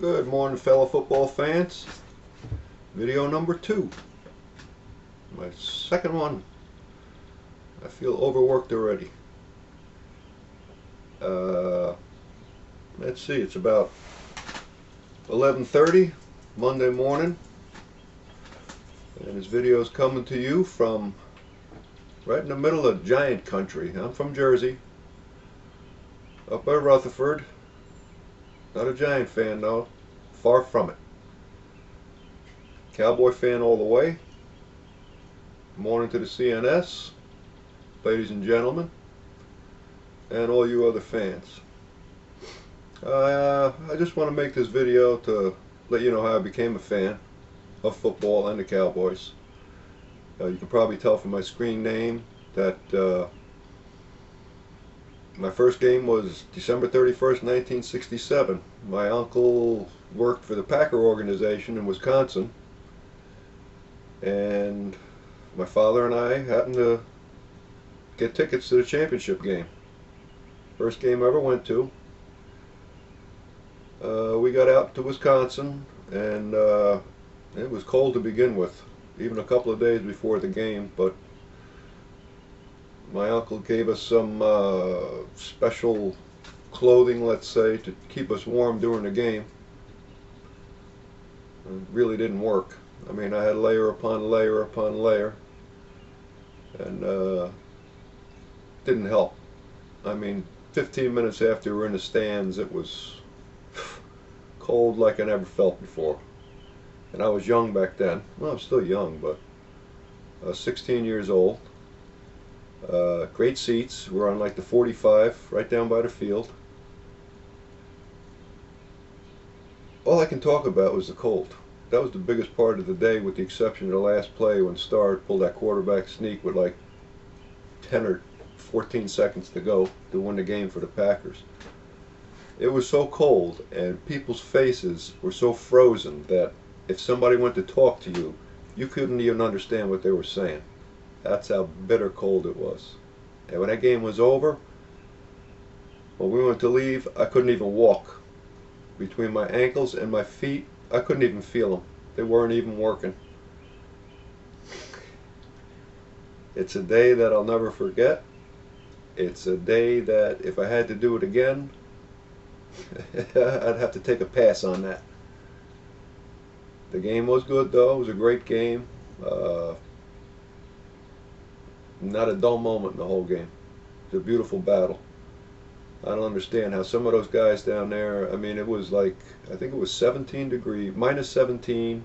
Good morning, fellow football fans. Video number 2. My second one. I feel overworked already. Let's see, it's about 11:30 Monday morning. And this video is coming to you from right in the middle of Giant country. I'm from Jersey, up by Rutherford. Not a Giant fan though, far from it. Cowboy fan all the way. Morning to the CNS, ladies and gentlemen, and all you other fans. I just want to make this video to let you know how I became a fan of football and the Cowboys. You can probably tell from my screen name that my first game was December 31st, 1967. My uncle worked for the Packer organization in Wisconsin, and my father and I happened to get tickets to the championship game. First game I ever went to. We got out to Wisconsin, and it was cold to begin with, even a couple of days before the game, but my uncle gave us some special clothing, let's say, to keep us warm during the game. It really didn't work. I mean, I had layer upon layer upon layer, and didn't help. I mean, 15 minutes after we were in the stands, it was cold like I never felt before. And I was young back then. Well, I'm still young, but I was 16 years old. Great seats. We're on like the 45, right down by the field. All I can talk about was the cold. That was the biggest part of the day, with the exception of the last play when Starr pulled that quarterback sneak with like 10 or 14 seconds to go to win the game for the Packers. It was so cold, and people's faces were so frozen that if somebody went to talk to you, you couldn't even understand what they were saying. That's how bitter cold it was. And when that game was over, when we went to leave, I couldn't even walk. Between my ankles and my feet, I couldn't even feel them. They weren't even working. It's a day that I'll never forget. It's a day that if I had to do it again, I'd have to take a pass on that. The game was good though. It was a great game. Not a dull moment in the whole game. It's a beautiful battle. I don't understand how some of those guys down there, I mean, it was like, I think it was 17 degrees, minus 17,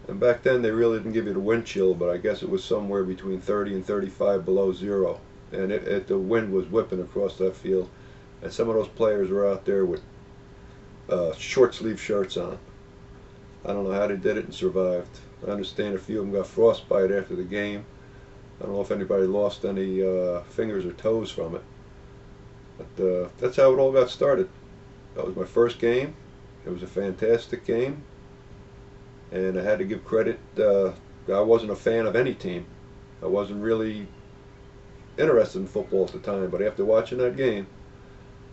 and back then they really didn't give you the wind chill, but I guess it was somewhere between 30 and 35 below zero, and the wind was whipping across that field, and some of those players were out there with short sleeve shirts on. I don't know how they did it and survived. I understand a few of them got frostbite after the game. I don't know if anybody lost any fingers or toes from it. But that's how it all got started. That was my first game. It was a fantastic game. And I had to give credit. I wasn't a fan of any team. I wasn't really interested in football at the time. But after watching that game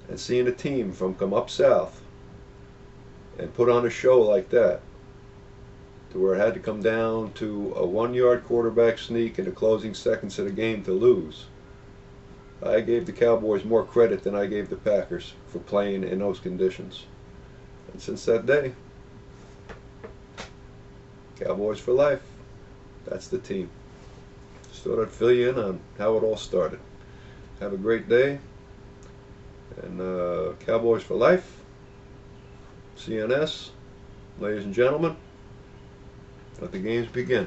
and seeing a team come up south and put on a show like that, to where it had to come down to a 1-yard quarterback sneak in the closing seconds of the game to lose, I gave the Cowboys more credit than I gave the Packers for playing in those conditions. And since that day, Cowboys for life. That's the team. Just thought I'd fill you in on how it all started. Have a great day. And Cowboys for life. CNS. Ladies and gentlemen, let the games begin.